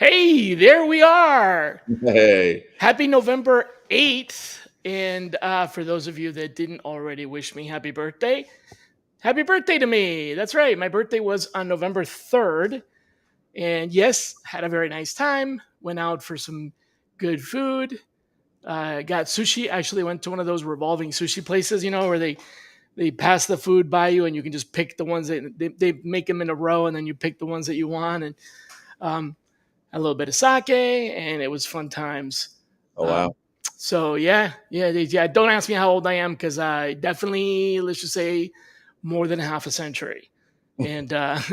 Hey, there we are. Hey. Happy November 8th. And for those of you that didn't already wish me happy birthday to me. That's right. My birthday was on November 3rd. And yes, had a very nice time. Went out for some good food. Got sushi. Actually went to one of those revolving sushi places, where they pass the food by you and you can just pick the ones that they make them in a row and then you pick the ones that you want. And um, a little bit of sake, and it was fun times. Oh, wow. Um, so yeah. Don't ask me how old I am because I definitely, let's just say, more than half a century, and I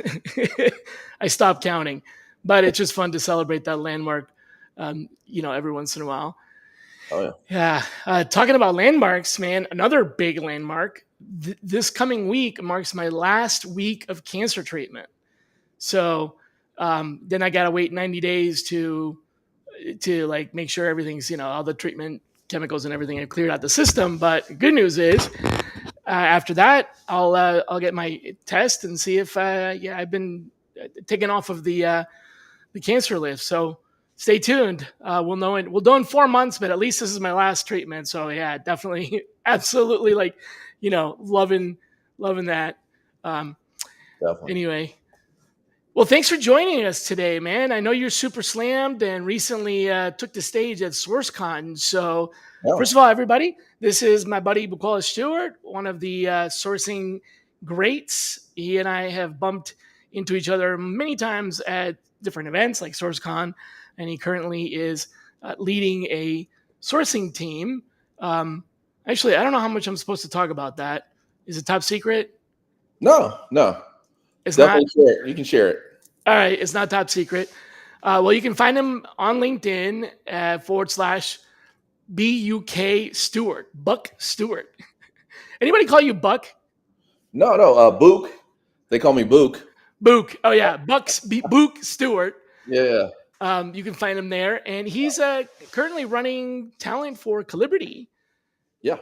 stopped counting. But it's just fun to celebrate that landmark, every once in a while. Oh, yeah. Yeah, talking about landmarks, man. Another big landmark. This coming week marks my last week of cancer treatment. So then I gotta wait 90 days to like make sure everything's all the treatment chemicals and everything have cleared out the system. But good news is after that I'll get my test and see if I've been taken off of the cancer list. So stay tuned. We'll know in 4 months, but at least this is my last treatment. So yeah, definitely, absolutely, like loving that. Um, Definitely. anyway, well, thanks for joining us today, man. I know you're super slammed and recently took the stage at SourceCon. So, first Oh, of all, everybody, this is my buddy Bukola Stewart, one of the sourcing greats. He and I have bumped into each other many times at different events like SourceCon, and he currently is leading a sourcing team. Actually, I don't know how much I'm supposed to talk about that. Is it top secret? no. It's not. Definitely share it. You can share it. All right, it's not top secret. Well, you can find him on LinkedIn / BUK Stewart, Buck Stewart. Anybody call you Buck? No. Book. They call me Book. Book. Oh yeah, Book Stewart. Yeah. You can find him there, and he's currently running talent for Calibrity Yeah.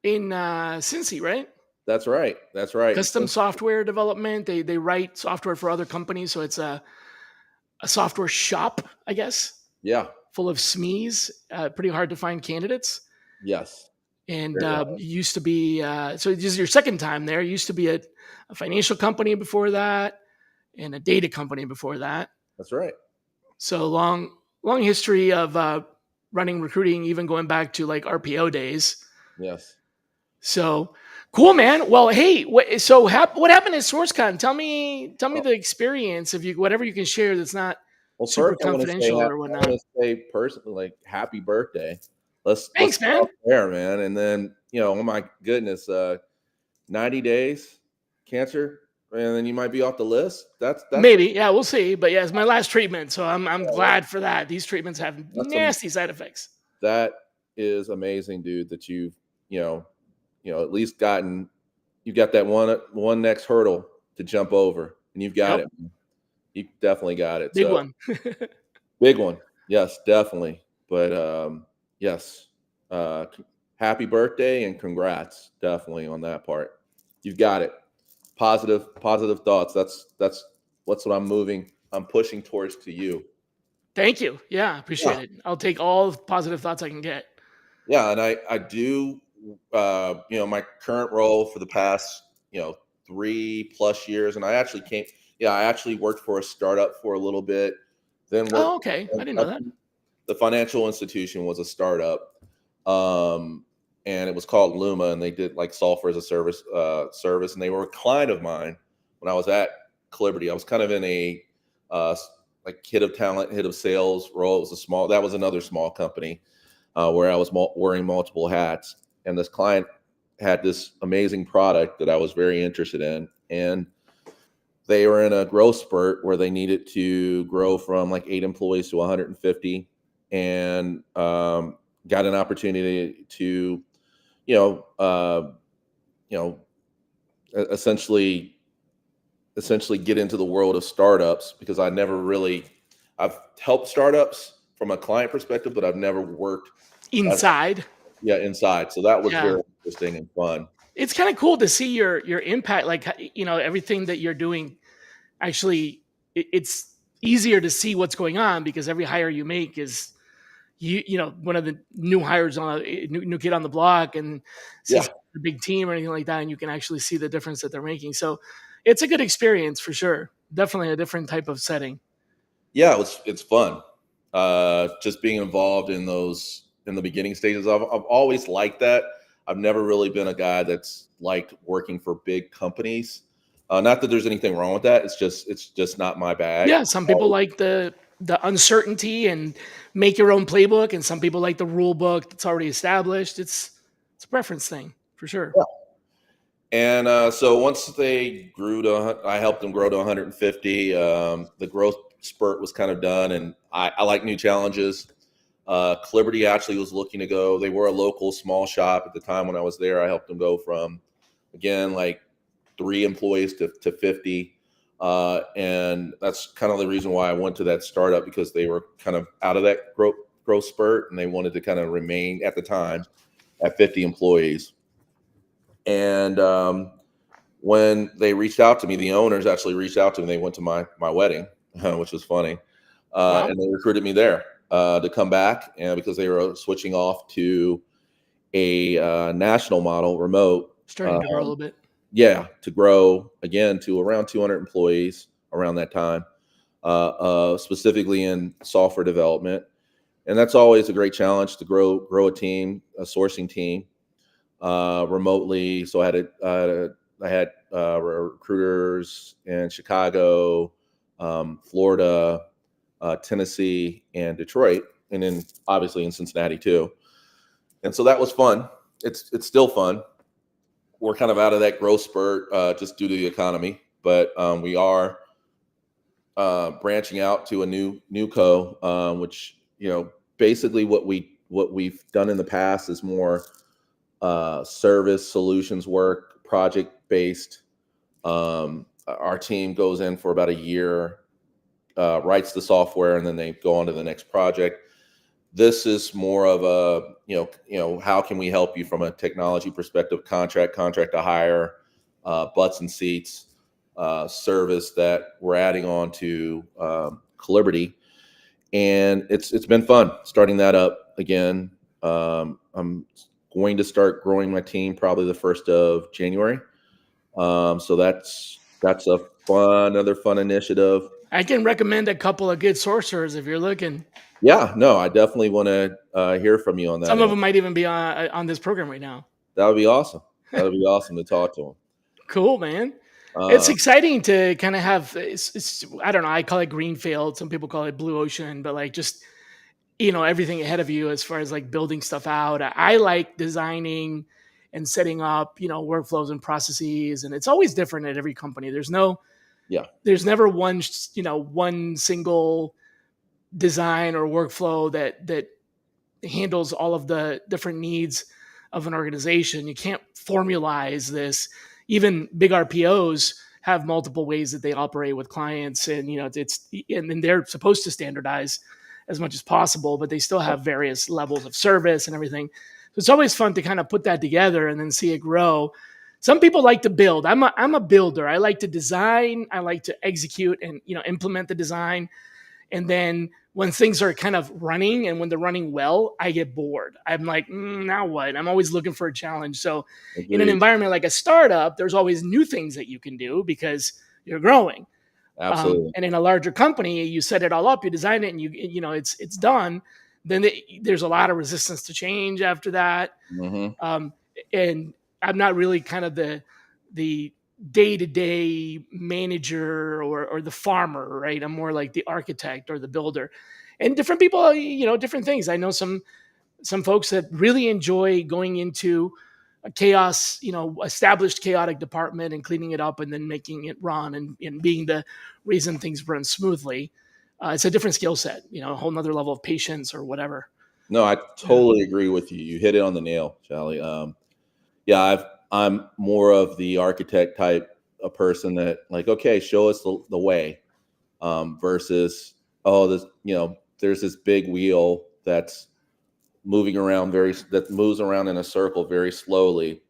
in Cincy, right? That's right. That's right. Custom software development. They write software for other companies, so it's a software shop, I guess, Yeah. full of SMEs. Pretty hard to find candidates. Yes. And Very hard. used to be so this is your second time there. Used to be a financial company before that, and a data company before that. That's right. So long history of running recruiting, even going back to like RPO days. Yes. So cool, man. Well, hey, what happened at SourceCon? Tell me Oh, the experience, if you whatever you can share that's not well, super first confidential or I want whatnot. to say personally, like, happy birthday. Let's Thanks, man. start there, man. And then oh my goodness, 90 days cancer, and then you might be off the list. That's Maybe, yeah, we'll see. But yeah, it's my last treatment, so I'm glad for that. These treatments have that's a nasty side effects. that is amazing, dude. That you've you know at least you got that one next hurdle to jump over, and you've got Yep, it. You definitely got it. big So one. big one, yes, definitely. But yes, happy birthday and congrats, definitely on that part. You've got it. Positive thoughts. That's what I'm pushing towards to you. Thank you. Yeah, appreciate Yeah. it. I'll take all the positive thoughts I can get. Yeah, and I do my current role for the past 3+ years, and I actually worked for a startup for a little bit, then Oh, worked okay. I didn't uh, know that. the financial institution was a startup, and it was called Luma, and they did like software as a service, and they were a client of mine when I was at Calibrity. I was kind of in a uh, like head of talent, head of sales role. That was another small company where I was wearing multiple hats. And this client had this amazing product that I was very interested in. And they were in a growth spurt where they needed to grow from like 8 employees to 150, and got an opportunity to, you know, uh, you know, essentially get into the world of startups, because I've helped startups from a client perspective, but I've never worked as Inside. inside. So that was Yeah. very interesting and fun. It's kind of cool to see your impact, like everything that you're doing. Actually, it's easier to see what's going on because every hire you make is one of the new hires on a new kid on the block, and Yeah. sees a big team or anything like that, and you can actually see the difference that they're making. So it's a good experience for sure. Definitely a different type of setting. Yeah, it's fun. Just being involved in those in the beginning stages. I've always liked that. I've never really been a guy that's liked working for big companies. Not that there's anything wrong with that. It's just not my bag. Yeah, some people like the uncertainty and make your own playbook, and some people like the rule book that's already established. It's a preference thing for sure. And so once they grew to, I helped them grow to 150. The growth spurt was kind of done, and I like new challenges. Liberty actually was looking to go. They were a local small shop at the time when I was there. I helped them go from, again, like 3 employees to 50. And that's kind of the reason why I went to that startup, because they were kind of out of that growth spurt, and they wanted to kind of remain at the time at 50 employees. And when they reached out to me, the owners actually reached out to me. They went to my wedding, which was funny, Wow, and they recruited me there to come back, and because they were switching off to a national model, remote. starting to grow a little bit. Yeah, to grow again to around 200 employees around that time, specifically in software development, and that's always a great challenge to grow a team, a sourcing team remotely. So I had recruiters in Chicago, Florida, Tennessee, and Detroit, and then obviously in Cincinnati too. And so that was fun. It's still fun. We're kind of out of that growth spurt just due to the economy, but we are branching out to a new which basically what we've done in the past is more service solutions work, project based. Our team goes in for about a year, writes the software, and then they go on to the next project. This is more of a how can we help you from a technology perspective, contract to hire, butts and seats service that we're adding on to Liberty, and it's been fun starting that up again. I'm going to start growing my team probably the 1st of January. So that's another fun initiative. I can recommend a couple of good sorcerers if you're looking. Yeah, no, I definitely want to hear from you on that Some of end. them might even be on this program right now. That would be awesome. That would be awesome to talk to them. Cool, man. It's Uh, exciting to kind of have. It's I don't know. I call it greenfield. Some people call it blue ocean, but like just everything ahead of you as far as like building stuff out. I like designing and setting up workflows and processes, and it's always different at every company. yeah, There's never one single design or workflow that handles all of the different needs of an organization. You can't formalize this. Even big RPOs have multiple ways that they operate with clients, and and they're supposed to standardize as much as possible, but they still have various levels of service and everything. So it's always fun to kind of put that together and then see it grow. Some people like to build. I'm a builder. I like to design. I like to execute and implement the design. And then when things are kind of running and when they're running well, I get bored. I'm like, now what? I'm always looking for a challenge. So in an agreed. environment like a startup, there's always new things that you can do because you're growing. Absolutely. And in a larger company, you set it all up, you design it, and it's done. Then there's a lot of resistance to change after that. Hmm. Um, and I'm not really kind of the day-to-day manager or the farmer, right? I'm more like the architect or the builder. And different people, different things. I know some folks that really enjoy going into a chaos, established chaotic department and cleaning it up and then making it run and being the reason things run smoothly. It's a different skill set, a whole nother level of patience or whatever. No, I Yeah. totally agree with you. You hit it on the nail, Shally. Yeah, I'm more of the architect type of person that like, okay, show us the way, versus this, there's this big wheel that moves around in a circle very slowly.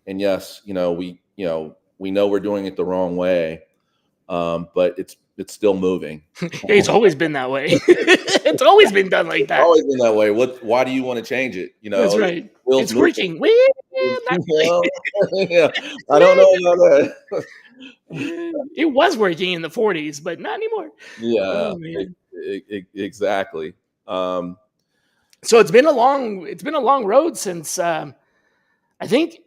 And yes, we know we're doing it the wrong way, but it's still moving. It's always been that way. It's always been done like It's that. always been that way. Why do you want to change it? That's right. Wheels It's move. working. Whee! Not Well, yeah, I don't really. know about that. It was working in the 40s, but not anymore. Yeah, Oh man. exactly. Um, So it's been a long road since I think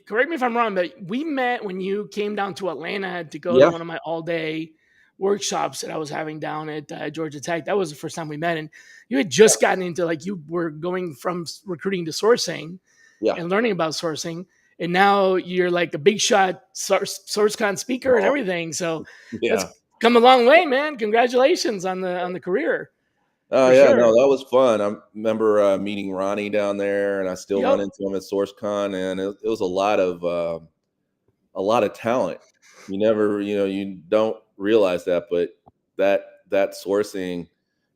correct me if I'm wrong, but we met when you came down to Atlanta to go to yeah, one of my all day workshops that I was having down at Georgia Tech. That was the first time we met, and you had just gotten into like you were going from recruiting to sourcing yeah. and learning about sourcing, and now you're like a big shot SourceCon speaker and Oh, everything. So that's yeah. come a long way, man. Congratulations on the career Oh for yeah, no, sure. that was fun. I remember meeting Ronnie down there, and I still run Yep. into him at SourceCon, and it was a lot of talent. You never, you don't realize that, but that sourcing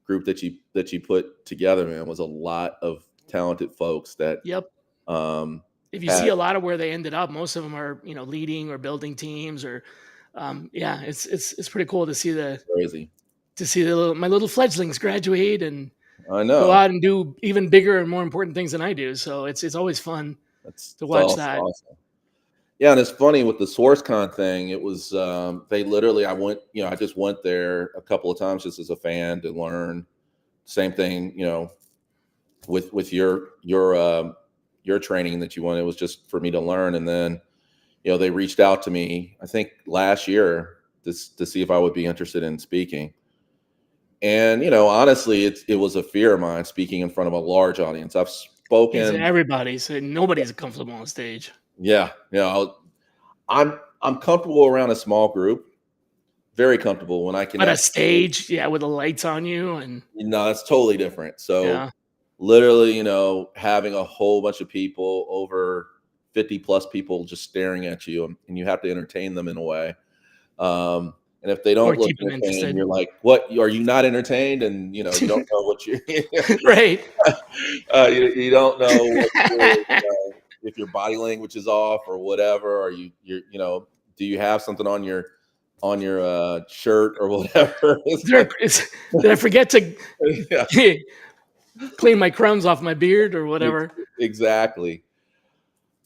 group that you put together, man, was a lot of talented folks that Yep. um, If you see had a lot of where they ended up, most of them are leading or building teams or yeah, it's pretty cool crazy. to see my little fledglings graduate and I go know out and do even bigger and more important things than I do. So it's always fun to it's watch awesome. that. Awesome. Yeah, and it's funny with the SourceCon thing. It was they literally I just went there a couple of times just as a fan to learn. Same thing, with your training that you wanted. It was just for me to learn, and then they reached out to me. I think last year to see if I would be interested in speaking. And honestly, it was a fear of mine speaking in front of a large audience. I've It's spoken, everybody's nobody's comfortable on stage. yeah, I'm comfortable around a small group, very comfortable when I can But a actually, stage, yeah, with the lights on you and it's totally different. So yeah. literally, having a whole bunch of people, over 50 plus people just staring at you, and you have to entertain them in a way. And if they Or don't look keep them entertained, interested. you're like, what, are you not entertained? And you don't know what you Right. you don't know what if your body language is off or whatever, or do you have something on your shirt or whatever? It's Did like, did I forget to yeah, clean my crumbs off my beard or whatever? exactly.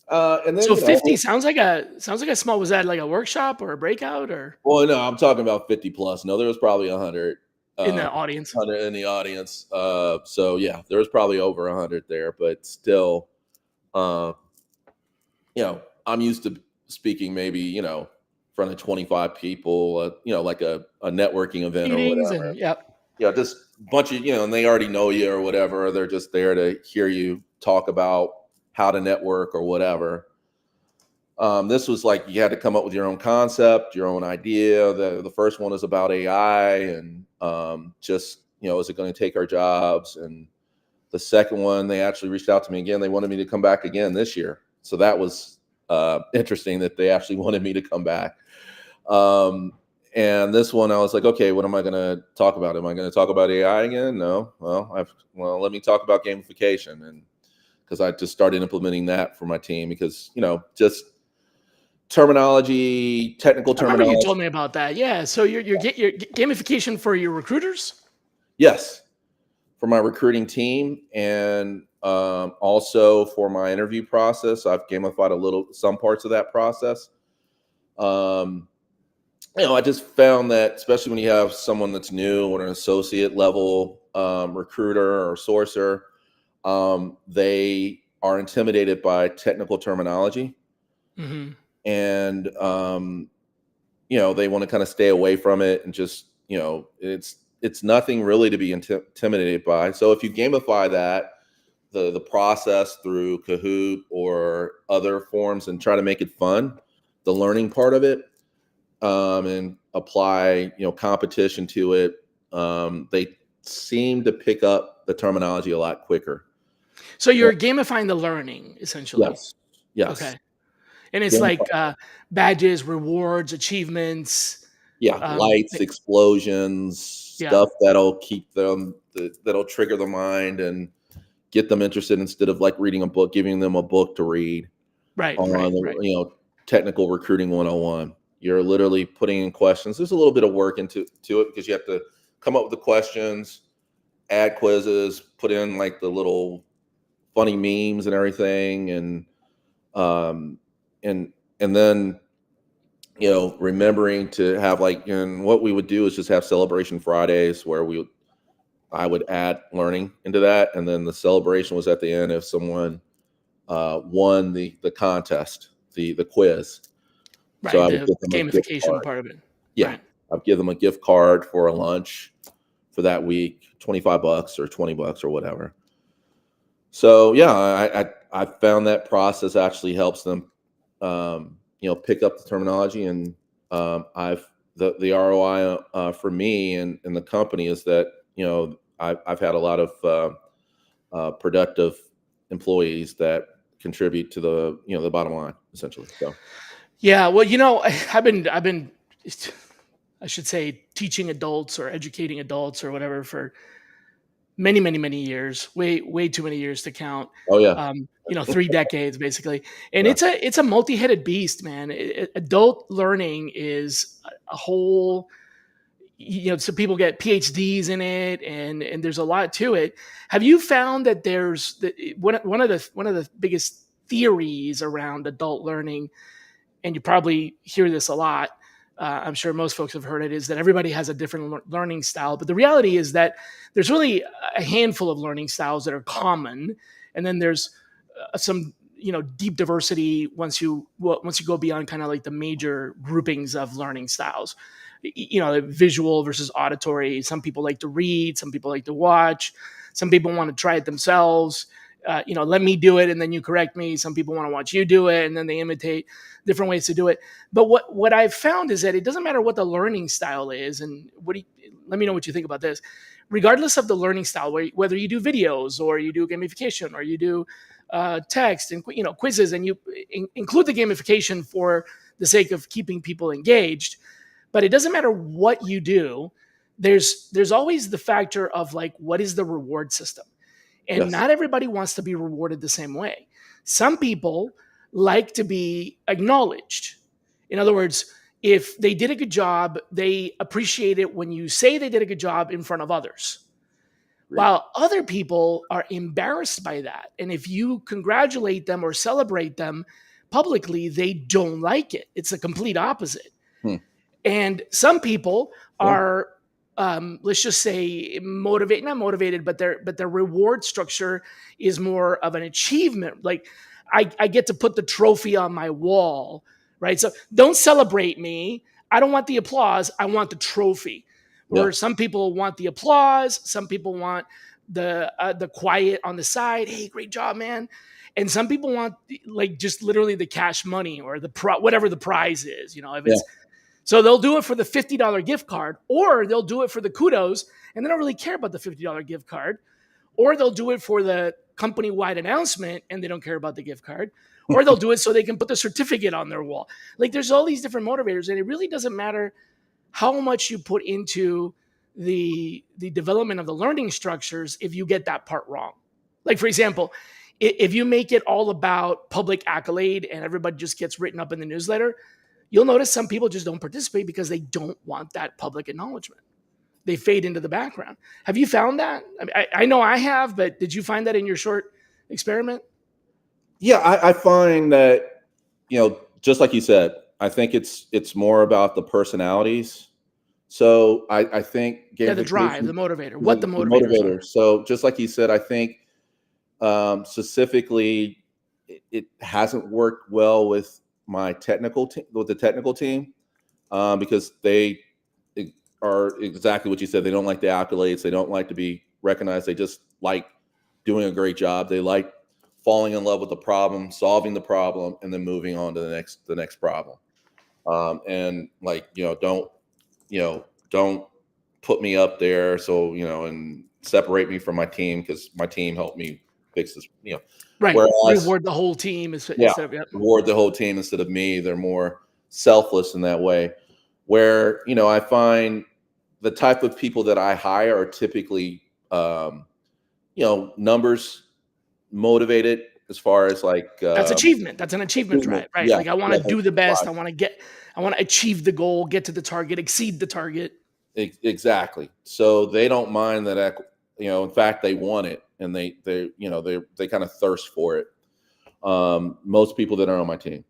And then So 50 sounds like a small, was that like a workshop or a breakout or well, no, I'm talking about 50 plus. No, there was probably 100, in uh, the audience? 100 in the audience. So yeah, there was probably over 100 there, but still, uh, I'm used to speaking maybe, in front of 25 people, like a networking event or Meetings whatever. and yep. Just a bunch of, and they already know you or whatever. They're just there to hear you talk about how to network or whatever. This was like you had to come up with your own concept, your own idea. The first one is about AI and just, is it going to take our jobs? And the second one, they actually reached out to me again. They wanted me to come back again this year. So that was interesting that they actually wanted me to come back. Um, and this one, I was like, okay, what am I going to talk about? Am I going to talk about AI again? No. Well, let me talk about gamification. And because I just started implementing that for my team because, just terminology, technical I remember you terminology. told me about that. Yeah. So your gamification for your recruiters? Yes, for my recruiting team and also for my interview process. I've gamified some parts of that process. Um, I just found that, especially when you have someone that's new or an associate level recruiter or sourcer, they are intimidated by technical terminology, Hmm. and they want to kind of stay away from it and just it's nothing really to be intimidated by. So if you gamify that the process through Kahoot or other forms and try to make it fun, the learning part of it, and apply competition to it, they seem to pick up the terminology a lot quicker. So Yeah. you're gamifying the learning essentially. Yes. Yes. Okay. And it's like Gamify. badges, rewards, achievements. Yeah, lights, Th- explosions, yeah. stuff that'll keep them, that'll trigger the mind and get them interested instead of like reading a book, giving them a book to read Right. on Right. Right. technical recruiting 101. You're literally putting in questions. There's a little bit of work into it because you have to come up with the questions, add quizzes, put in like the little funny memes and everything, um, and then remembering to have like, and what we would do is just have celebration Fridays where I would add learning into that, and then the celebration was at the end if someone won the contest, the quiz. So Right. I would The give them a gift gamification card. part of it. Yeah, Right. I'd give them a gift card for a lunch for that week, $25 or $20 or whatever. So yeah, I found that process actually helps them, pick up the terminology, and I've the ROI for me and the company is that I've had a lot of productive employees that contribute to the bottom line essentially. So Yeah. Well, I've been, I should say, teaching adults or educating adults or whatever for many, many, many years, way, way too many years to count. oh yeah, 3 decades basically, and yeah, it's a multi-headed beast, man. Adult learning is a whole, so people get PhDs in it, and there's a lot to it. Have you found that one of the biggest theories around adult learning, and you probably hear this a lot, I'm sure most folks have heard it, is that everybody has a different learning style. But the reality is that there's really a handful of learning styles that are common, and then there's some deep diversity once you go beyond kind of like the major groupings of learning styles. Visual versus auditory. Some people like to read, some people like to watch, some people want to try it themselves. Let me do it and then you correct me. Some people want to watch you do it and then they imitate different ways to do it. But what I've found is that it doesn't matter what the learning style is, and let me know what you think about this. Regardless of the learning style, whether you do videos or you do gamification or you do text and quizzes, and you include the gamification for the sake of keeping people engaged, but it doesn't matter what you do. There's always the factor of like, what is the reward system? And yes, not everybody wants to be rewarded the same way. Some people like to be acknowledged. In other words, if they did a good job, they appreciate it when you say they did a good job in front of others. agreed. While other people are embarrassed by that. And if you congratulate them or celebrate them publicly, they don't like it. It's the complete opposite. Hmm. And some people Yeah, are, let's just say, not motivated, but their reward structure is more of an achievement. Like, I get to put the trophy on my wall, right? So don't celebrate me. I don't want the applause. I want the trophy. yeah, Where some people want the applause, some people want the quiet on the side. Hey, great job, man. And some people want like just literally the cash money or whatever the prize is. If yeah, it's so they'll do it for the $50 gift card, or they'll do it for the kudos, and they don't really care about the $50 gift card, or they'll do it for the company wide announcement and they don't care about the gift card, or they'll do it so they can put the certificate on their wall. Like, there's all these different motivators, and it really doesn't matter how much you put into the development of the learning structures if you get that part wrong. Like, for example, if you make it all about public accolade and everybody just gets written up in the newsletter, you'll notice some people just don't participate because they don't want that public acknowledgement. They fade into the background. Have you found that? I know I have, but did you find that in your short experiment? yeah. I find that just like you said, I think it's more about the personalities. So I think Yeah, the drive, gamification, the motivator, what the the motivators are. motivator. So just like you said, I think specifically it hasn't worked well with my with the technical team, because they are exactly what you said. They don't like the accolades. They don't like to be recognized. They just like doing a great job. They like falling in love with the problem, solving the problem, and then moving on to the next problem. And like, don't put me up there. So, and separate me from my team because my team helped me fix this, Right. whereas, Reward the whole team yeah, instead of, yep. reward the whole team instead of me. They're more selfless in that way. Where, I find the type of people that I hire are typically, numbers motivated. as far as like That's achievement. That's an achievement drive, right? Yeah, Like I want yeah, to do the best. I want to achieve the goal, get to the target, exceed the target. exactly. So they don't mind that, in fact, they want it, and they kind of thirst for it. Most people that are on my team.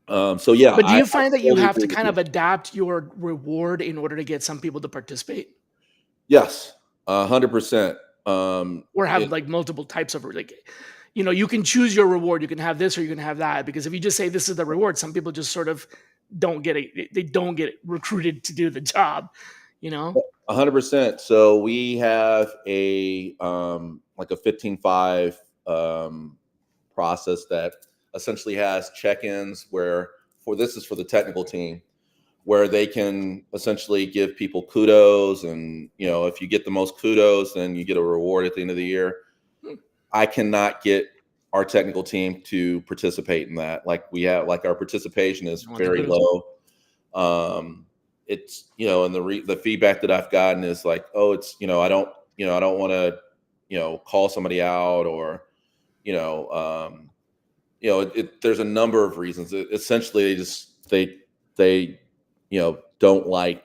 So yeah, But do I you find that you totally have agree to with kind you. of adapt your reward in order to get some people to participate, Yes, 100%. or have It like multiple types of like, you can choose your reward. You can have this or you can have that. Because if you just say this is the reward, some people just sort of don't get it. They don't get recruited to do the job. You know. 100%. So we have a like a 15-5 process that essentially has check-ins where this is for the technical team, where they can essentially give people kudos, and if you get the most kudos, then you get a reward at the end of the year. I cannot get our technical team to participate in that. Like our participation is I want the very kudos. low. It's and the feedback that I've gotten is like, oh, it's I don't want to call somebody out, or there's a number of reasons. Essentially, they don't like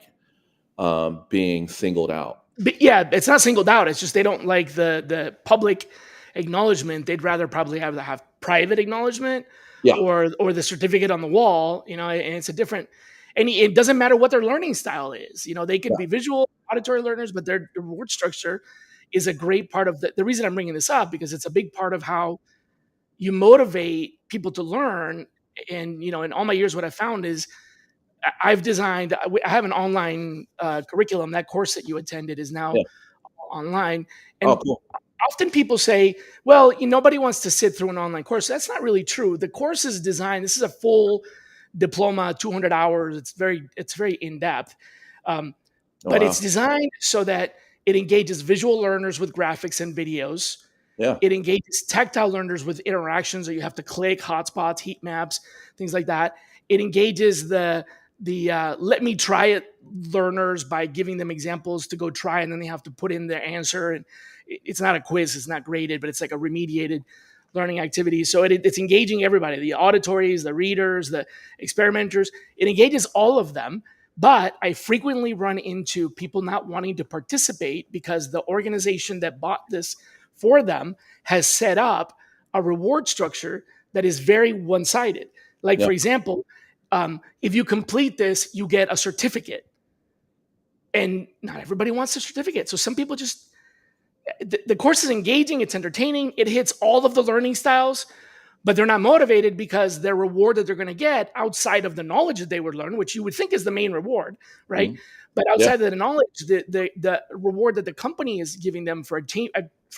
being singled out. But yeah, it's not singled out. It's just they don't like the public acknowledgement. They'd rather probably have private acknowledgement, Yeah, or the certificate on the wall. And it's a different. And it doesn't matter what their learning style is. They could yeah, be visual, auditory learners, but their reward structure is a great part of the reason I'm bringing this up, because it's a big part of how you motivate people to learn. And in all my years, what I found is I've designed. I have an online curriculum. That course that you attended is now yeah. online. Oh, And cool. often people say, well, nobody wants to sit through an online course. That's not really true. The course is designed, this is a full diploma, 200 hours. It's very in-depth. Um, Oh, but it's wow. designed so that it engages visual learners with graphics and videos. Yeah, It engages tactile learners with interactions that you have to click, hotspots, heat maps, things like that. It engages the let me try it learners by giving them examples to go try, and then they have to put in their answer. And it's not a quiz, it's not graded, but it's like a remediated learning activity. So it's engaging everybody, the auditories, the readers, the experimenters. It engages all of them. But I frequently run into people not wanting to participate because the organization that bought this for them has set up a reward structure that is very one-sided. Like, yeah, for example, if you complete this, you get a certificate. And not everybody wants a certificate. So some people just, the course is engaging, it's entertaining, it hits all of the learning styles, but they're not motivated because their reward that they're going to get outside of the knowledge that they would learn, which you would think is the main reward, right? mhm, But yeah, outside of the knowledge, the reward that the company is giving them for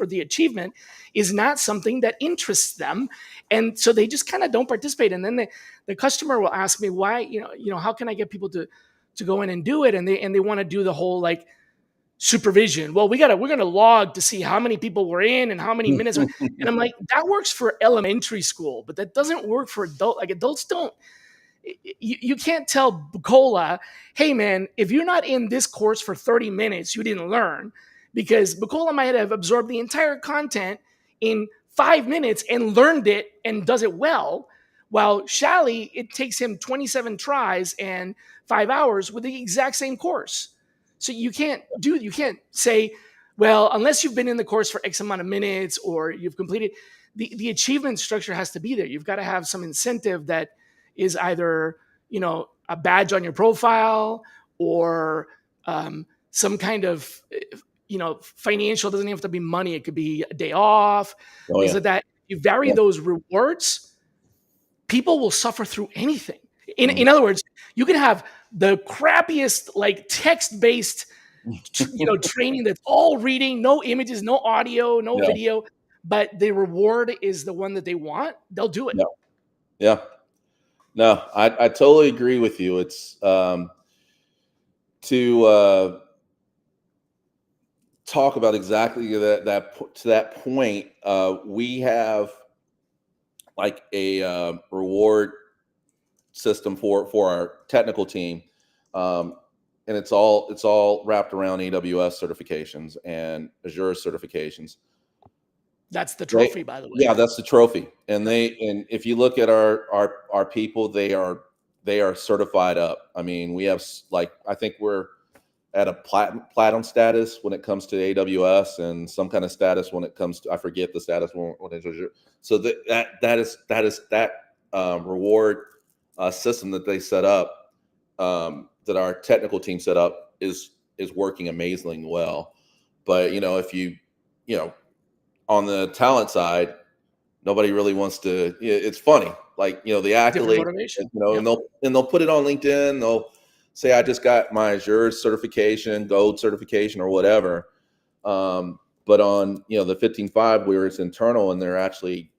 the achievement is not something that interests them, and so they just kind of don't participate. And then the customer will ask me why, how can I get people to go in and do it, and they want to do the whole like supervision. Well, we're going to log to see how many people were in and how many minutes. And I'm like, that works for elementary school, but that doesn't work for adults don't. You can't tell Bukola, hey man, if you're not in this course for 30 minutes, you didn't learn, because Bukola might have absorbed the entire content in 5 minutes and learned it and does it well. While Shally, it takes him 27 tries and 5 hours with the exact same course. So you can't say, well, unless you've been in the course for X amount of minutes or you've completed, the achievement structure has to be there. You've got to have some incentive that is either a badge on your profile, or some kind of financial. It doesn't have to be money. It could be a day off, oh things yeah, like that. You vary yeah, those rewards, people will suffer through anything. in, mhm, in other words, you can have the crappiest like text-based training that's all reading, no images, no audio, no yeah, video, but the reward is the one that they want. They'll do it. yeah, yeah. No, I totally agree with you. It's to talk about exactly to that point. We have like a reward system for our technical team, and it's all wrapped around AWS certifications and Azure certifications. That's the They, trophy, by the way. yeah, that's the trophy. And Yep. and if you look at our people, they are certified up. I mean, we have like, I think we're at a platinum status when it comes to AWS, and some kind of status when it comes to, I forget the status when it's Azure. So that reward system that they set up, that our technical team set up, is working amazingly well. But if you know on the talent side, nobody really wants to. It's funny, like the Different accolades, motivation. and Yep. they'll put it on LinkedIn. They'll say, I just got my Azure certification, Gold certification, or whatever. But on the 15.5, where it's internal, and they're actually,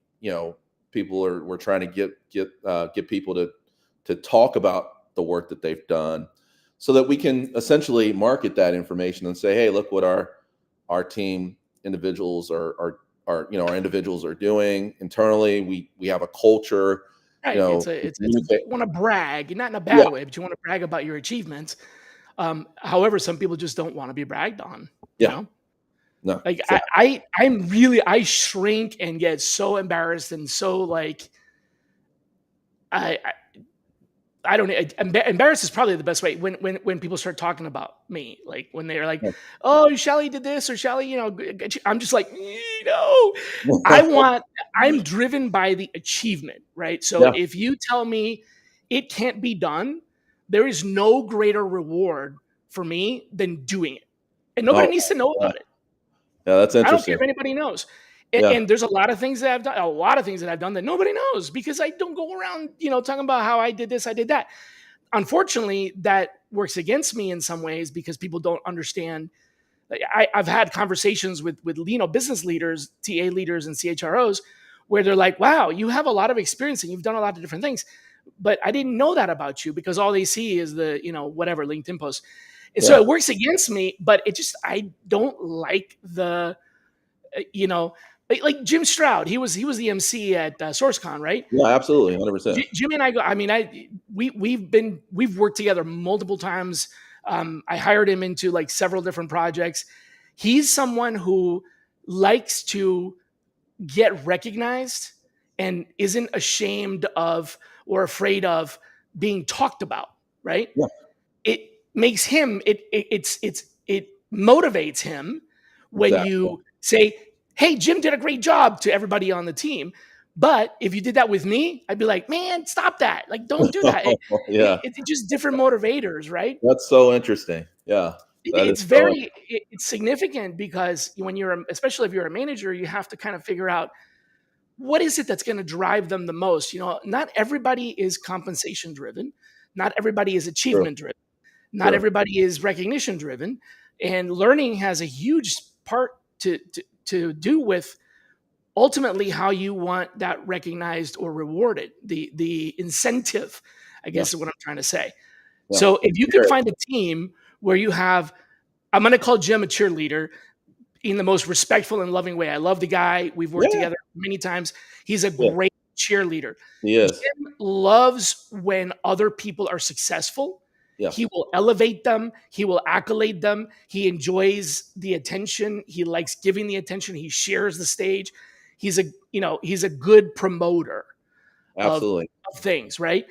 people we're trying to get people to talk about the work that they've done, so that we can essentially market that information and say, hey, look what our team individuals our individuals are doing internally. We have a culture, Right. we It's communicate. you want to brag, not in a Yeah, bad way, but you want to brag about your achievements. However, some people just don't want to be bragged on. You yeah, know, no, like exactly. I shrink and get so embarrassed and so like I I don't know. Embarrassed is probably the best way when people start talking about me, like when they're like, Yeah. "Oh, Shally did this," or "Shally," I'm just like, no. I want. I'm driven by the achievement, right? So Yeah. if you tell me it can't be done, there is no greater reward for me than doing it, and nobody Oh, needs to know yeah. about it. Yeah, that's I don't care interesting. if anybody knows. Yeah, And there's a lot of things that I've done, a lot of things that I've done that nobody knows because I don't go around, talking about how I did this, I did that. Unfortunately, that works against me in some ways because people don't understand. Like, I've had conversations with business leaders, TA leaders, and CHROs where they're like, "Wow, you have a lot of experience and you've done a lot of different things, but I didn't know that about you because all they see is the whatever LinkedIn post." And so yeah, it works against me, but it just I don't like the you know like Jim Stroud. He was the MC at SourceCon, right? yeah, absolutely, 100%. Jimmy and I go. I mean, we've worked together multiple times. I hired him into like several different projects. He's someone who likes to get recognized and isn't ashamed of or afraid of being talked about. Right? Yeah, It makes him. It motivates him when exactly. you say, "Hey, Jim did a great job" to everybody on the team. But if you did that with me, I'd be like, "Man, stop that! Like, don't do that." Yeah, It's just different motivators, right? that's so interesting. Yeah, that is It's so very it's significant because when especially if you're a manager, you have to kind of figure out what is it that's going to drive them the most. Not everybody is compensation driven, not everybody is true. achievement driven, not True. everybody is recognition driven, and learning has a huge part to do with ultimately how you want that recognized or rewarded, the incentive, I Yeah, guess is what I'm trying to say. yeah. So if you could Great. find a team where you have, I'm going to call Jim a cheerleader in the most respectful and loving way. I love the guy. We've worked Yeah, together many times. He's a yeah, great cheerleader. he is. Jim loves when other people are successful. He Yes, will elevate them. He will accolade them. He enjoys the attention. He likes giving the attention. He shares the stage. He's a good promoter of, absolutely. of things, right?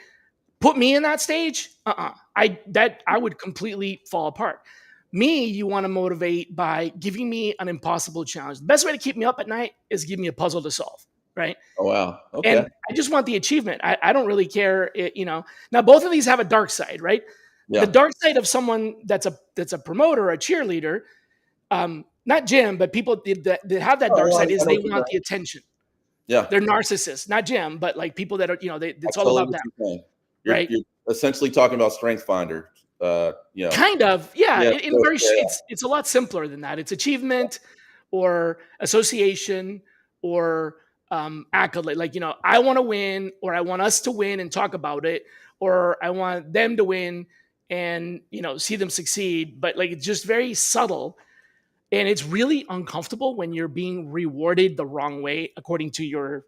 Put me in that stage, I would completely fall apart. Me, you want to motivate by giving me an impossible challenge. The best way to keep me up at night is give me a puzzle to solve, right? Oh, wow. Okay. And I just want the achievement. I don't really care, Now both of these have a dark side, right? The Yeah. dark side of someone that's a promoter, a cheerleader, not Jim, but people that have that Oh, dark well, side is I know they what you're want saying. the attention. Yeah, They're narcissists, not Jim, but like people that are, I it's all totally about what them, you're saying. right? You're essentially talking about strength finder. Kind of, yeah. Yeah, In so, very, yeah, yeah. it's a lot simpler than that. It's achievement, or association, or accolade. Like I want to win, or I want us to win and talk about it, or I want them to win and see them succeed. But like it's just very subtle, and it's really uncomfortable when you're being rewarded the wrong way according to your,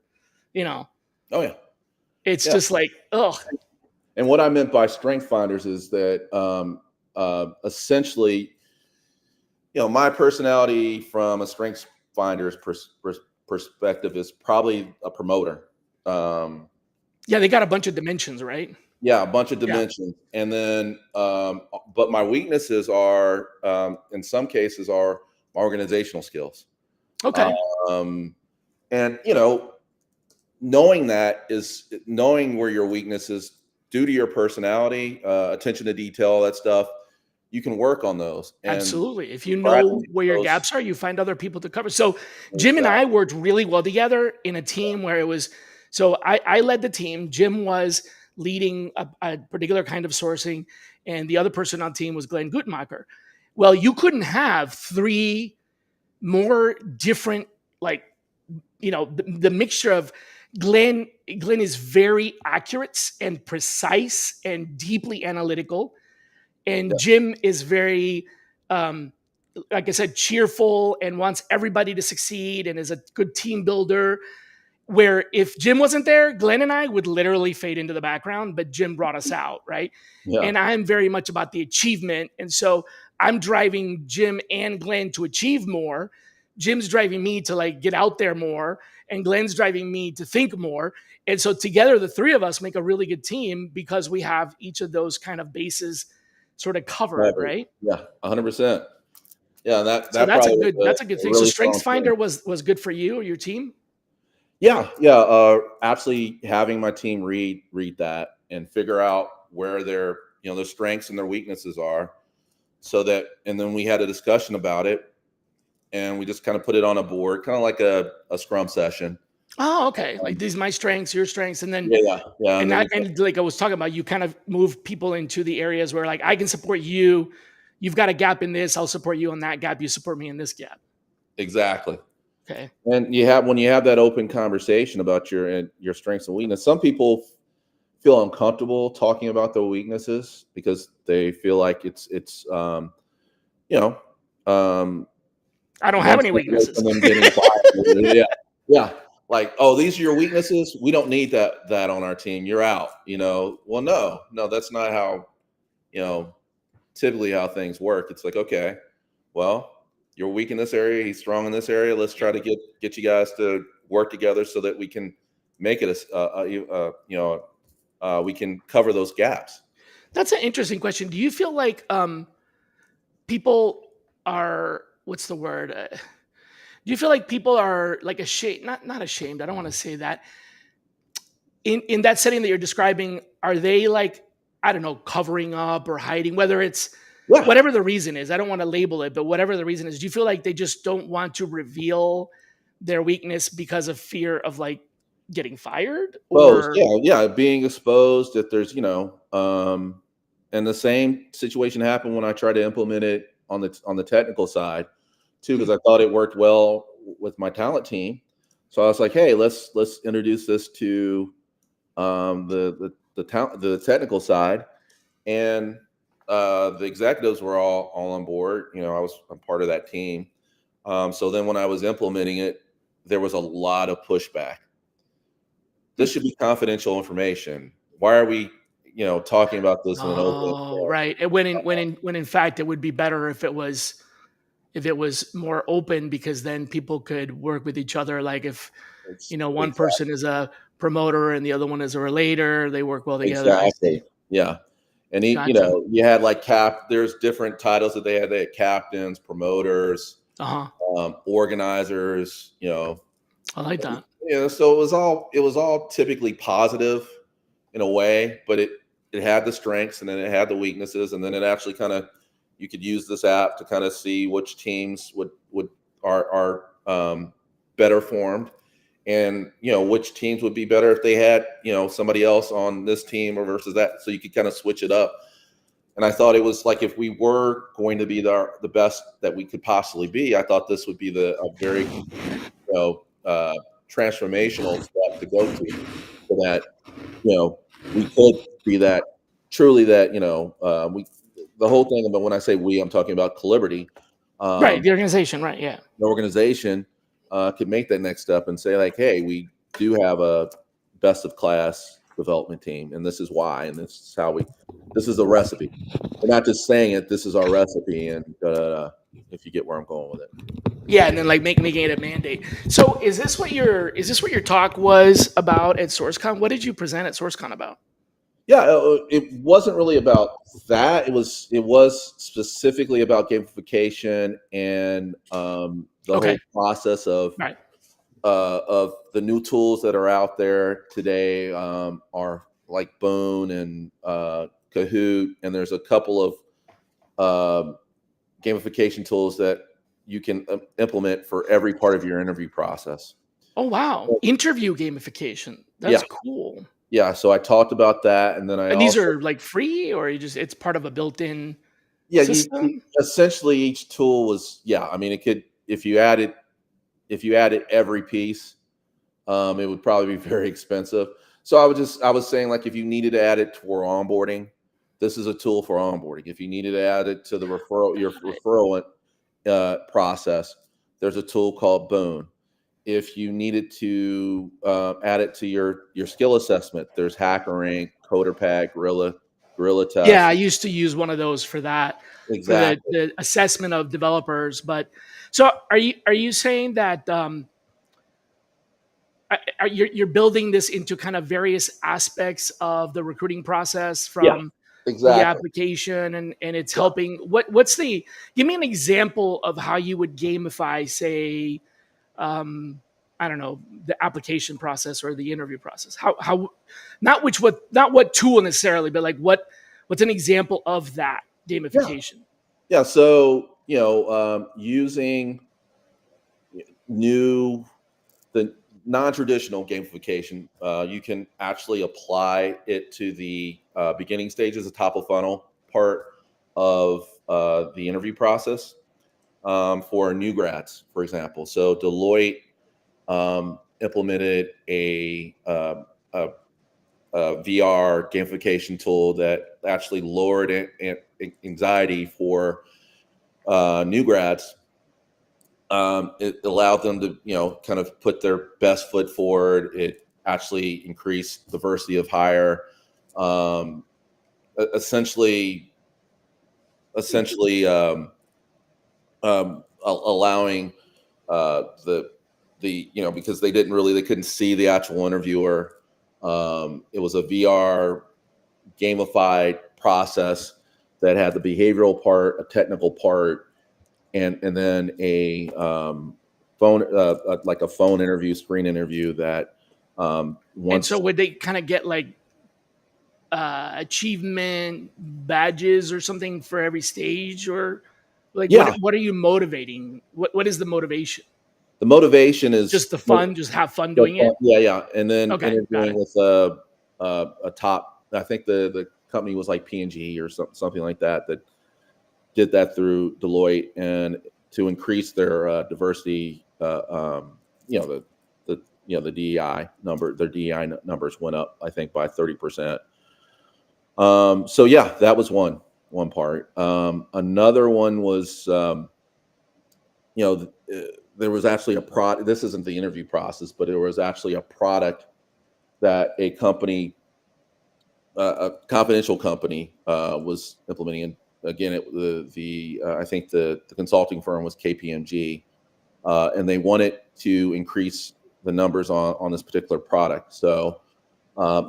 you know. Oh, yeah, It's yeah. just like, ugh, And what I meant by strength finders is that, essentially, my personality from a strength finder's perspective is probably a promoter. Yeah, they got a bunch of dimensions, right? Yeah, a bunch of Yeah. dimensions, and then but my weaknesses are in some cases are my organizational skills. Okay. Um, and knowing that is knowing where your weakness is due to your personality, attention to detail, all that stuff. You can work on those and Absolutely. If you know practice where your those. gaps are, you find other people to cover. So Jim and I Exactly. worked really well together in a team where it was, so I led the team. Jim was leading a particular kind of sourcing, and the other person on team was Glenn Guttmacher. Well, you couldn't have three more different, like, the mixture of Glenn. Glenn is very accurate and precise and deeply analytical, and Yeah, Jim is very, um, like I said, cheerful and wants everybody to succeed and is a good team builder. Where if Jim wasn't there, Glenn and I would literally fade into the background, but Jim brought us out, right? yeah, And I'm very much about the achievement. And so I'm driving Jim and Glenn to achieve more. Jim's driving me to like get out there more, and Glenn's driving me to think more. And so together, the three of us make a really good team because we have each of those kind of bases sort of covered, covered. right? Yeah, 100%. Yeah, So that probably was that's a good a thing. So really strong Strengths thing. Finder was good for you or your team. Yeah, yeah. Absolutely having my team read that and figure out where their strengths and their weaknesses are, so that and then we had a discussion about it, and we just kind of put it on a board, kind of like a scrum session. Oh, okay. Like Um, these my strengths, your strengths, and then yeah, yeah, and and then that and like I was talking about, you kind of move people into the areas where like I can support you. You've got a gap in this, I'll support you on that gap. You support me in this gap. exactly. Okay. And when you have that open conversation about your strengths and weakness, some people feel uncomfortable talking about their weaknesses because they feel like it's you know um, I don't have one any step away weaknesses. from them getting fired. Yeah, yeah. Like, oh, these are your weaknesses. We don't need that on our team. You're out. Well, no, that's not how you know typically how things work. It's like, okay, well, you're weak in this area. He's strong in this area. Let's try to get you guys to work together so that we can make it we can cover those gaps. That's an interesting question. Do you feel like people are, what's the word? Do you feel like people are like ashamed? Not ashamed. I don't want to say that. In that setting that you're describing, are they like, I don't know, covering up or hiding? Whether it's Yeah. whatever the reason is, I don't want to label it, but whatever the reason is, do you feel like they just don't want to reveal their weakness because of fear of like getting fired? Exposed. Or Yeah, yeah. Being exposed. If there's, and the same situation happened when I tried to implement it on the technical side too, hmm, because I thought it worked well with my talent team. So I was like, hey, let's introduce this to the technical side, and the executives were all on board. I'm part of that team. So then when I was implementing it, there was a lot of pushback. hmm. This should be confidential information. Why are we, talking about this in an open? Oh, right. And when in fact it would be better if it was more open, because then people could work with each other. Like if It's one exactly, person is a promoter and the other one is a relator, they work well together. I see. exactly, yeah. And Gotcha. you had like there's different titles that they had. They had captains, promoters, Uh-huh. organizers. I like that. So it was all typically positive in a way, but it had the strengths and then it had the weaknesses, and then it actually kind of you could use this app to kind of see which teams would are better formed, and which teams would be better if they had somebody else on this team or versus that, so you could kind of switch it up. And I thought it was like, if we were going to be the best that we could possibly be, I thought this would be a very transformational step to go to, so that we could be that truly that we the whole thing about when I say we, I'm talking about Calibrity, Right. um, The organization. Right. Yeah. the organization could make that next step and say like, hey, we do have a best of class development team, and this is why, and this is how we. This is the recipe. We're not just saying it. This is our recipe, and if you get where I'm going with it. Yeah, and then like making it a mandate. So is this what your talk was about at SourceCon? What did you present at SourceCon about? Yeah, it wasn't really about that. It was specifically about gamification and the Okay. whole process Right. of the new tools that are out there today are like Boon and Kahoot, and there's a couple of gamification tools that you can implement for every part of your interview process. Oh wow. Interview gamification. Yeah, That's cool. yeah. So I talked about that, and then I And these also are like free or you just it's part of a built-in yeah, system? essentially each tool was yeah. I mean, it could if you added every piece, it would probably be very expensive. So I was saying like if you needed to add it for onboarding, this is a tool for onboarding. If you needed to add it to the your referral process, there's a tool called Boon. If you needed to add it to your skill assessment, there's HackerRank, CoderPad, Gorilla Yeah, I Test. used to use one of those for that, for Exactly. the assessment of developers. But so are you saying that you're building this into kind of various aspects of the recruiting process Yeah. from the Exactly. application and it's Yeah. helping what's the give me an example of how you would gamify say I don't know the application process or the interview process how not what tool necessarily but like what's an example of that Yeah. gamification. Yeah. So using new the non-traditional gamification, you can actually apply it to the beginning stages, the top of funnel part of the interview process for new grads, for example. So Deloitte implemented a VR gamification tool that actually lowered anxiety for new grads. It allowed them to, kind of put their best foot forward. It actually increased diversity of hire. Um, essentially, essentially allowing because they couldn't see the actual interviewer. It was a VR gamified process that had the behavioral part, a technical part, and then a phone like a phone interview, screen interview that And so once would they kind of get like achievement badges or something for every stage or like yeah, what are you motivating what is the motivation, the motivation is just the fun, just have fun the doing fun, it? yeah, yeah, and then Okay, got interviewing it. with a top. I think the company was like P&G or something like that that did that through Deloitte and to increase their diversity. The DEI number, their DEI numbers went up, I think, by 30%. So yeah, that was one part. Another one was, there was actually a product. This isn't the interview process, but there was actually a product that a company, a confidential company, was implementing. And again, I think the consulting firm was KPMG, and they wanted to increase the numbers on this particular product. So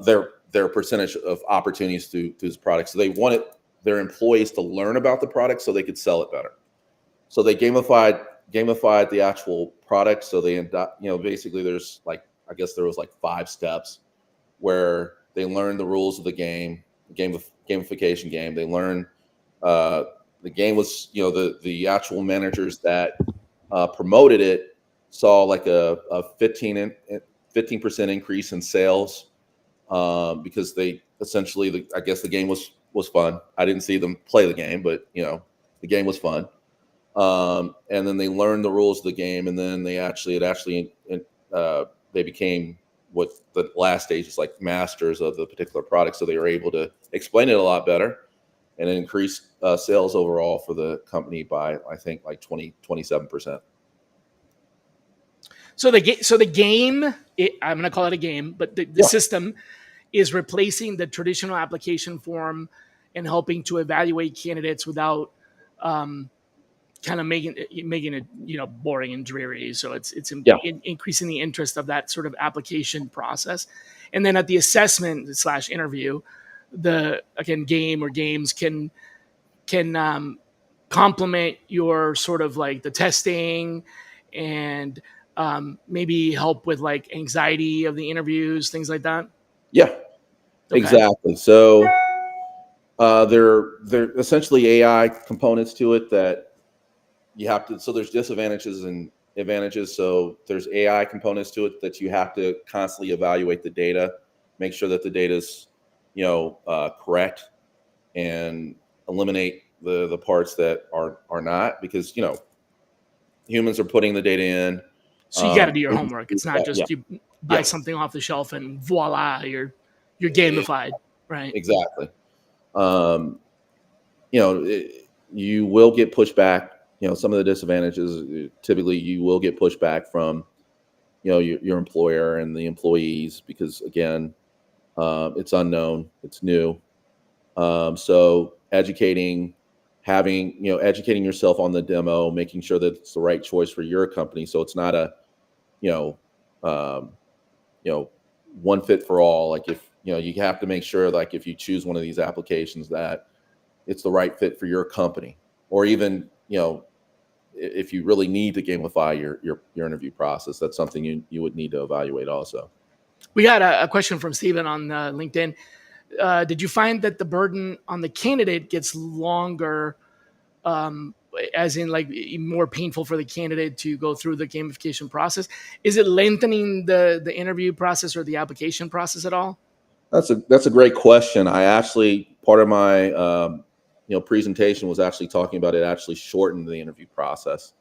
their percentage of opportunities through this product. So they wanted their employees to learn about the product so they could sell it better. So they gamified the actual product. So basically there's like I guess there was like 5 steps where they learned the rules of the gamification game. They learned uh, the game was the actual managers that promoted it saw like a 15% increase in sales because they essentially I guess the game was fun. I didn't see them play the game, but the game was fun. And then they learned the rules of the game, and then they became what the last stage is like masters of the particular product. So they were able to explain it a lot better and increase sales overall for the company by I think like 27%. So the game I'm going to call it a game, but the Yeah, system is replacing the traditional application form and helping to evaluate candidates without kind of making it boring and dreary. So it's Yeah. increasing the interest of that sort of application process. And then at the assessment slash interview, the again game or games can complement your sort of like the testing and maybe help with like anxiety of the interviews, things like that. Yeah, Okay. exactly. So they're essentially AI components to it that you have to. So there's disadvantages and advantages. So there's AI components to it that you have to constantly evaluate the data, make sure that the data is correct, and eliminate the parts that are not, because humans are putting the data in. So you got to do your homework. It's not Yeah, just you buy yeah, something off the shelf and voila, you're gamified, right? exactly. Um, you will get pushback. Some of the disadvantages, typically you will get pushback from, your employer and the employees, because again, it's unknown, it's new. So educating yourself on the demo, making sure that it's the right choice for your company. So it's not a, you know, um, one fit for all. Like, if, you have to make sure, like, if you choose one of these applications, that it's the right fit for your company, or even, if you really need to gamify your interview process, that's something you would need to evaluate also. We got a question from Steven on LinkedIn. Did you find that the burden on the candidate gets longer, um, as in like more painful for the candidate to go through the gamification process? Is it lengthening the interview process or the application process at all? That's a great question. I actually, part of my presentation was actually talking about it actually shortened the interview process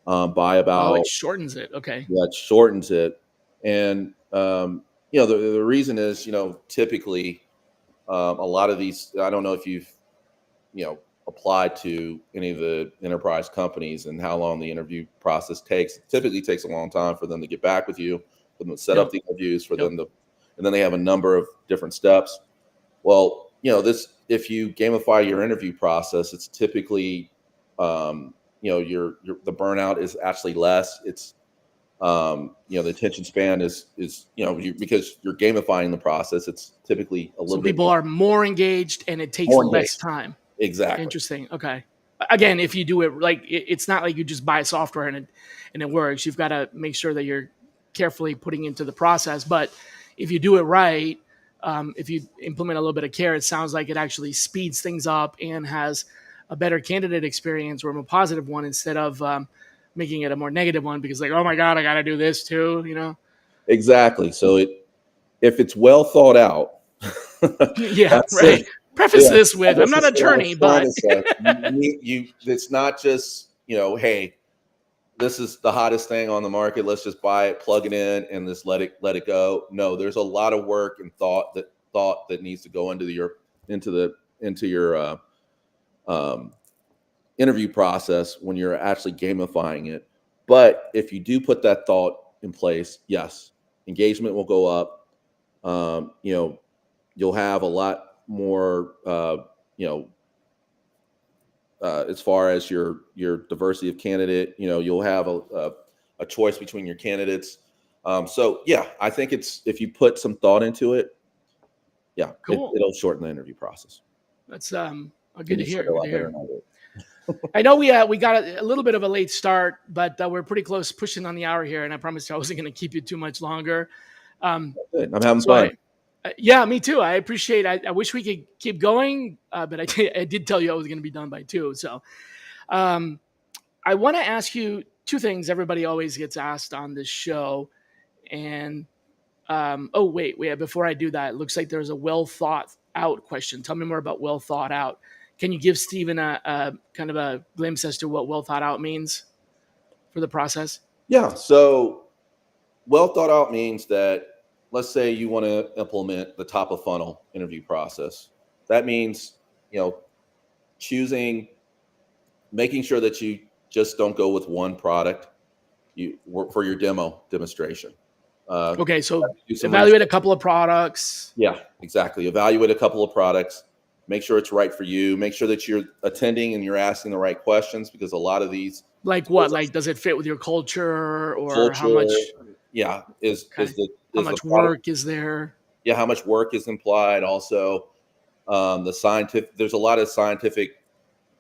by Oh, it about, shortens it. Okay. yeah, it shortens it. And the reason is, typically, a lot of these, I don't know if you've applied to any of the enterprise companies and how long the interview process takes. It typically takes a long time for them to get back with you, for them to set up Yep. the interviews, for Yep. them to, and then they have a number of different steps. Well, this, if you gamify your interview process, it's typically, your the burnout is actually less. It's, the attention span is, because you're gamifying the process, it's typically a So little bit people are more engaged and it takes more less engaged. time. Exactly. Interesting. Okay. Again, if you do it like it's not like you just buy software and it works. You've got to make sure that you're carefully putting into the process. But if you do it right, if you implement a little bit of care, it sounds like it actually speeds things up and has a better candidate experience or a more positive one instead of making it a more negative one because like, oh my god, I got to do this too. Exactly. So if it's well thought out, Yeah. that's Right. it. Preface Yeah, this I with, I'm guess not that's an what I attorney, was trying but to say. It's not just, hey, this is the hottest thing on the market, let's just buy it, plug it in, and just let it go. No, there's a lot of work and thought that needs to go into your um, interview process when you're actually gamifying it. But if you do put that thought in place, yes, engagement will go up. um, you know you'll have a lot more, as far as your diversity of candidate. You'll have a choice between your candidates. So yeah, I think it's, if you put some thought into it, yeah, cool. it'll shorten the interview process, That's good and to you said hear. it a Good to lot better hear. than I did. I know we got a little bit of a late start, but we're pretty close, pushing on the hour here, and I promised you I wasn't going to keep you too much longer. Um, Good. I'm having so fun. yeah, me too. I appreciate. I wish we could keep going, but I did tell you I was going to be done by 2. So um, I want to ask you 2 things. Everybody always gets asked on this show, and oh wait, before I do that, it looks like there's a well thought out question. Tell me more about well thought out. Can you give Stephen a kind of a glimpse as to what well thought out means for the process? Yeah. So well thought out means that, let's say you want to implement the top of funnel interview process. That means, you know, choosing, making sure that you just don't go with one product you for your demonstration. Okay, so do some research. evaluate a couple of products. Yeah, exactly. Evaluate a couple of products. Make sure it's right for you. Make sure that you're attending and you're asking the right questions, because a lot of these Like what? tools Like, does it fit with your culture, or how culture, much? yeah, Okay, how is the much product, work is there? yeah, how much work is implied. Also, the scientific, there's a lot of scientific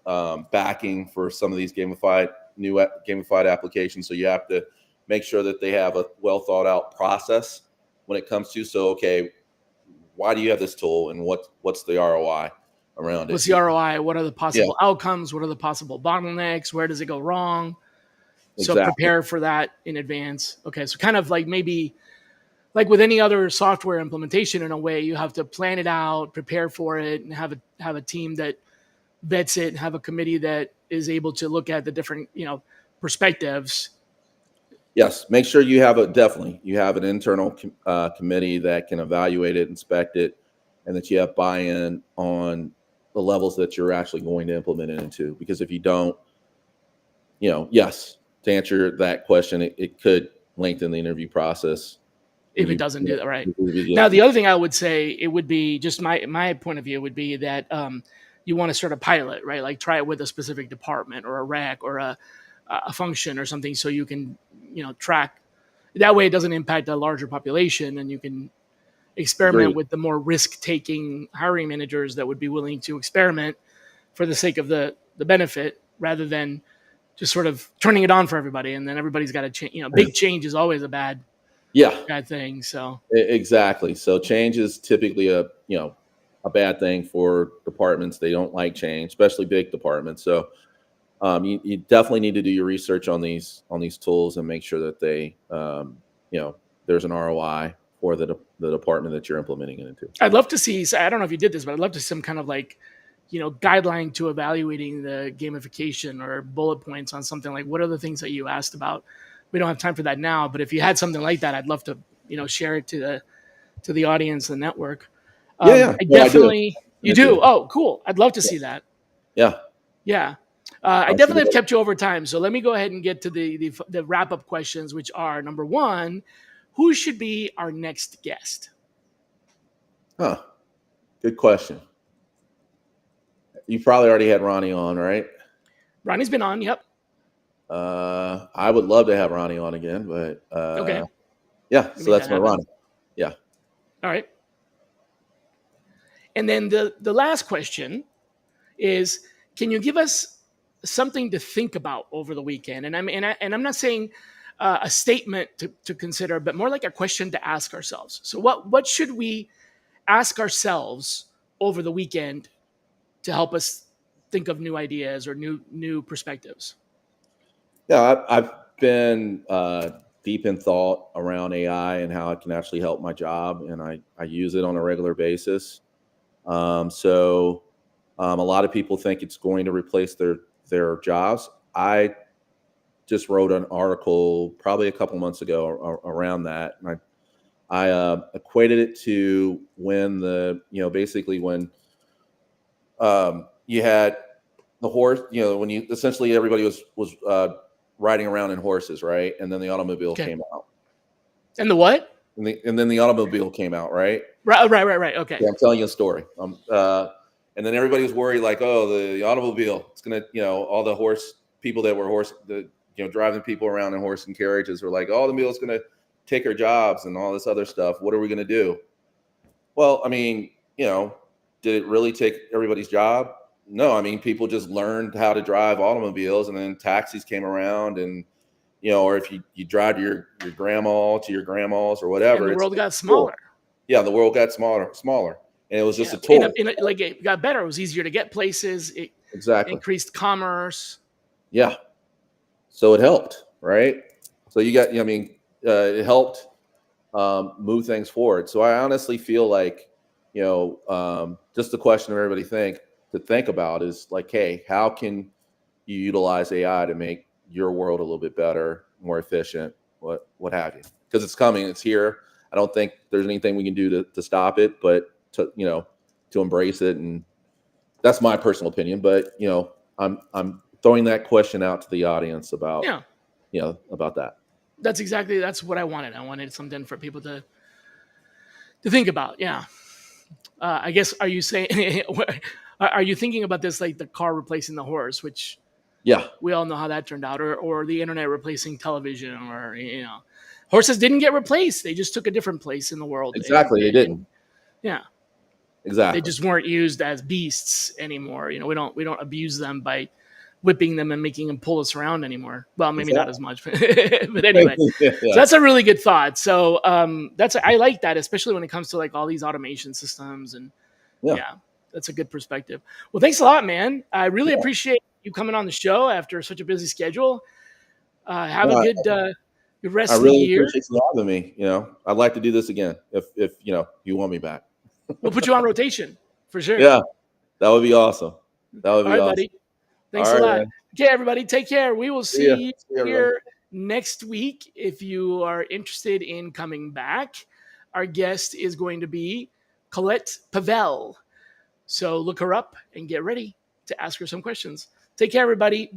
backing for some of these gamified applications. So you have to make sure that they have a well thought out process when it comes to, so okay, why do you have this tool, and what's the ROI around it? What's the ROI? What are the Yeah, possible outcomes? What are the possible bottlenecks? Where does it go wrong? So exactly. prepare for that in advance. Okay, so kind of like maybe like with any other software implementation, in a way, you have to plan it out, prepare for it, and have a team that vets it, and have a committee that is able to look at the different perspectives. Yes, make sure you have you have an internal committee that can evaluate it, inspect it, and that you have buy-in on the levels that you're actually going to implement it into. Because if you don't, yes, to answer that question, it could lengthen the interview process. If If it you, doesn't do that right. yeah, Now, the other thing I would say, it would be just my point of view would be that you want to start a pilot, right? Like try it with a specific department or a rack or a function or something, so you can track. That way, it doesn't impact a larger population, and you can experiment agreed. with the more risk-taking hiring managers that would be willing to experiment for the sake of the benefit, rather than just sort of turning it on for everybody, and then everybody's got to change. Big change is always a Yeah, bad thing. So exactly. So change is typically a bad thing for departments. They don't like change, especially big departments. So you definitely need to do your research on these tools and make sure that there's an ROI for the department that you're implementing it into. I'd love to see. So I don't know if you did this, but I'd love to see some kind of like, guideline to evaluating the gamification, or bullet points on something like what are the things that you asked about. We don't have time for that now, but if you had something like that, I'd love to share it to the audience, the network. Yeah, yeah. I No, I do. definitely And You I do. do. Oh, cool. I'd love to see Yes. that. Yeah. Yeah. I I'll see definitely have that. kept you over time. So let me go ahead and get to the wrap up questions, which are number one, who should be our next guest? Huh. Good question. You probably already had Ronnie on, right? Ronnie's been on. Yep. I would love to have Ronnie on again, but Okay. yeah. We So make that's that my happen. Ronnie. Yeah. All right. And then the last question is, can you give us something to think about over the weekend? And I'm not saying a statement to consider, but more like a question to ask ourselves. So what should we ask ourselves over the weekend to help us think of new ideas or new perspectives? Yeah, I've been deep in thought around AI and how it can actually help my job, and I use it on a regular basis. A lot of people think it's going to replace their jobs. I just wrote an article probably a couple months ago around that, and I equated it to when basically when you had the horse, when you essentially everybody was riding around in horses, right? And then the automobile Okay. came out, And the what? and then the automobile came out, right? Right. Okay. Yeah, I'm telling you a story. And then everybody was worried, like, oh, the automobile, it's gonna, all the horse people that were driving people around in horse and carriages were like, oh, the automobile's gonna take our jobs and all this other stuff. What are we gonna do? Well, I mean, did it really take everybody's job? No, I mean, people just learned how to drive automobiles, and then taxis came around, and or if you drive your grandma to your grandma's or And whatever, the it's world got cool. smaller. Yeah, the world got smaller, and it was just Yeah. a tool. Like it got better. It was easier to get places. It Exactly. increased commerce. Yeah. So it helped, right? So it helped move things forward. So I honestly feel like, just the question everybody to think about is like, hey, how can you utilize AI to make your world a little bit better, more efficient, what have you? Because it's coming, it's here. I don't think there's anything we can do to stop it, but to embrace it. And that's my personal opinion. But I'm throwing that question out to the audience about Yeah. about that. That's what I wanted. I wanted something for people to think about. Yeah. I guess, are you saying, are you thinking about this like the car replacing the horse, which Yeah, we all know how that turned out, or the internet replacing television, or horses didn't get replaced; they just took a different place in the world, exactly. They didn't. and yeah, they Exactly. just weren't used as beasts anymore. We don't abuse them by whipping them and making them pull us around anymore. Well, maybe not Exactly. as much, but anyway. So Yeah. that's a really good thought. So I like that, especially when it comes to like all these automation systems, and Yeah. yeah, that's a good perspective. Well, thanks a lot, man. I really Yeah. appreciate you coming on the show after such a busy schedule. Have a No, good I rest of the really year. appreciate you having me. I'd like to do this again if you want me back. We'll put you on rotation for sure. Yeah, that would be awesome. That would All be right, awesome. buddy. All Thanks a right, lot. man. Okay, everybody, take care. We will See ya. see you See ya, everybody. here next week. If you are interested in coming back, our guest is going to be Colette Pavel. So look her up and get ready to ask her some questions. Take care, everybody.